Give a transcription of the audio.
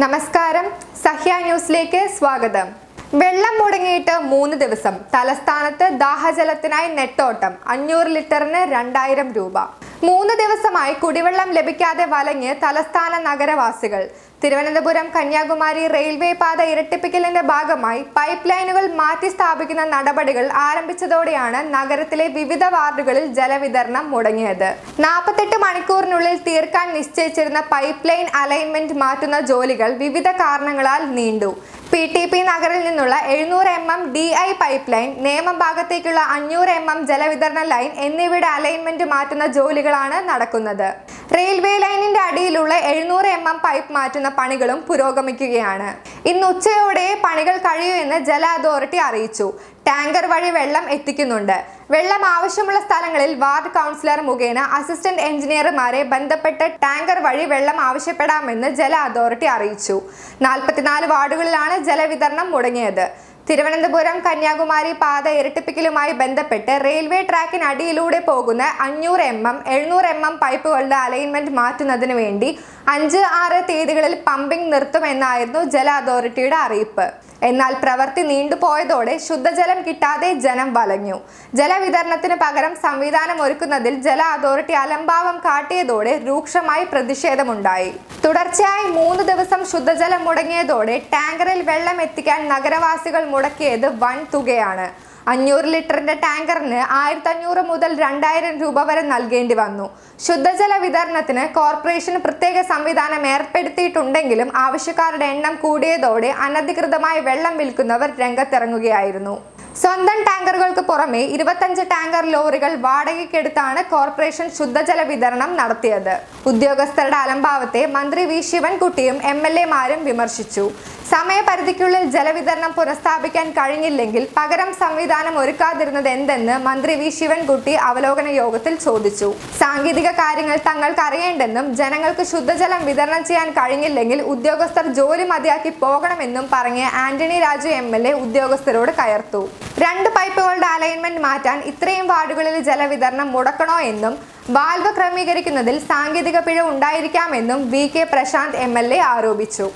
നമസ്കാരം, സഹ്യ ന്യൂസിലേക്ക് സ്വാഗതം. വെള്ളം മുടങ്ങിയിട്ട് 3 ദിവസം. തലസ്ഥാനത്ത് ദാഹജലത്തിനായി നെട്ടോട്ടം. 500 ലിറ്ററിന് 2000 രൂപ. 3 ദിവസമായി കുടിവെള്ളം ലഭിക്കാതെ വലഞ്ഞ് തലസ്ഥാന നഗരവാസികൾ. തിരുവനന്തപുരം കന്യാകുമാരി റെയിൽവേ പാത ഇരട്ടിപ്പിക്കലിന്റെ ഭാഗമായി പൈപ്പ് ലൈനുകൾ മാറ്റി സ്ഥാപിക്കുന്ന നടപടികൾ ആരംഭിച്ചതോടെയാണ് നഗരത്തിലെ വിവിധ വാർഡുകളിൽ ജലവിതരണം മുടങ്ങിയത്. 48 മണിക്കൂറിനുള്ളിൽ തീർക്കാൻ നിശ്ചയിച്ചിരുന്ന പൈപ്പ് ലൈൻ അലൈൻമെന്റ് മാറ്റുന്ന ജോലികൾ വിവിധ കാരണങ്ങളാൽ നീണ്ടു. PTP നഗറിൽ നിന്നുള്ള 700 mm DI pipe line, Nemam ഭാഗത്തേക്കുള്ള 500 mm ജലവിതരണ ലൈൻ എന്നിവയുടെ അലൈൻമെന്റ് മാറ്റുന്ന ജോലികളാണ് നടക്കുന്നത്. റെയിൽവേ ലൈനിന്റെ അടിയിലുള്ള 700 mm പൈപ്പ് മാറ്റുന്ന പണികളും പുരോഗമിക്കുകയാണ്. ഇന്ന് ഉച്ചയോടെ പണികൾ കഴിയുമെന്ന് ജല അതോറിറ്റി അറിയിച്ചു. ടാങ്കർ വഴി വെള്ളം എത്തിക്കുന്നുണ്ട്. വെള്ളം ആവശ്യമുള്ള സ്ഥലങ്ങളിൽ വാർഡ് കൗൺസിലർ മുഖേന അസിസ്റ്റന്റ് എഞ്ചിനീയർമാരെ ബന്ധപ്പെട്ട് ടാങ്കർ വഴി വെള്ളം ആവശ്യപ്പെടാമെന്ന് ജല അതോറിറ്റി അറിയിച്ചു. 44 വാർഡുകളിലാണ് ജലവിതരണം മുടങ്ങിയത്. തിരുവനന്തപുരം കന്യാകുമാരി പാത ഇരട്ടിപ്പിക്കലുമായി ബന്ധപ്പെട്ട് റെയിൽവേ ട്രാക്കിനടിയിലൂടെ പോകുന്ന 500 mm 700 mm പൈപ്പുകളുടെ അലൈൻമെന്റ് മാറ്റുന്നതിന് വേണ്ടി 5-6 തീയതികളിൽ പമ്പിംഗ് നിർത്തുമെന്നായിരുന്നു ജല അതോറിറ്റിയുടെ അറിയിപ്പ്. എന്നാൽ പ്രവൃത്തി നീണ്ടുപോയതോടെ ശുദ്ധജലം കിട്ടാതെ ജനം വലഞ്ഞു. ജലവിതരണത്തിന് പകരം സംവിധാനം ഒരുക്കുന്നതിൽ ജല അതോറിറ്റി അലംഭാവം കാട്ടിയതോടെ രൂക്ഷമായി പ്രതിഷേധമുണ്ടായി. തുടർച്ചയായി 3 ദിവസം ശുദ്ധജലം മുടങ്ങിയതോടെ ടാങ്കറിൽ വെള്ളം എത്തിക്കാൻ നഗരവാസികൾ മുടക്കിയത് വൻ തുകയാണ്. 500 ലിറ്ററിന്റെ ടാങ്കറിന് 1500 മുതൽ 2000 രൂപ വരെ നൽകേണ്ടി വന്നു. ശുദ്ധജല വിതരണത്തിന് കോർപ്പറേഷൻ പ്രത്യേക സംവിധാനം ഏർപ്പെടുത്തിയിട്ടുണ്ടെങ്കിലും ആവശ്യക്കാരുടെ എണ്ണം കൂടിയതോടെ അനധികൃതമായി വെള്ളം വിൽക്കുന്നവർ രംഗത്തിറങ്ങുകയായിരുന്നു. സ്വന്തം ടാങ്കറുകൾക്ക് പുറമെ 25 ടാങ്കർ ലോറികൾ വാടകയ്ക്കെടുത്താണ് കോർപ്പറേഷൻ ശുദ്ധജല വിതരണം നടത്തിയത്. ഉദ്യോഗസ്ഥരുടെ അലംഭാവത്തെ മന്ത്രി വി ശിവൻകുട്ടിയും MLA-മാരും വിമർശിച്ചു. സമയപരിധിക്കുള്ളിൽ ജലവിതരണം പുനഃസ്ഥാപിക്കാൻ കഴിഞ്ഞില്ലെങ്കിൽ പകരം സംവിധാനം ഒരുക്കാതിരുന്നത് എന്തെന്ന് മന്ത്രി വി ശിവൻകുട്ടി അവലോകന യോഗത്തിൽ ചോദിച്ചു. സാങ്കേതിക കാര്യങ്ങൾ തങ്ങൾക്ക് അറിയേണ്ടെന്നും ജനങ്ങൾക്ക് ശുദ്ധജലം വിതരണം ചെയ്യാൻ കഴിഞ്ഞില്ലെങ്കിൽ ഉദ്യോഗസ്ഥർ ജോലി മതിയാക്കി പോകണമെന്നും പറഞ്ഞ് ആന്റണി രാജു MLA ഉദ്യോഗസ്ഥരോട് കയർത്തു. 2 പൈപ്പുകളുടെ അലൈൻമെന്റ് മാറ്റാൻ ഇത്രയും വാർഡുകളിൽ ജലവിതരണം മുടക്കണോ എന്നും വാൽവ് ക്രമീകരിക്കുന്നതിൽ സാങ്കേതിക പിഴ ഉണ്ടായിരിക്കാമെന്നും VK പ്രശാന്ത് MLA ആരോപിച്ചു.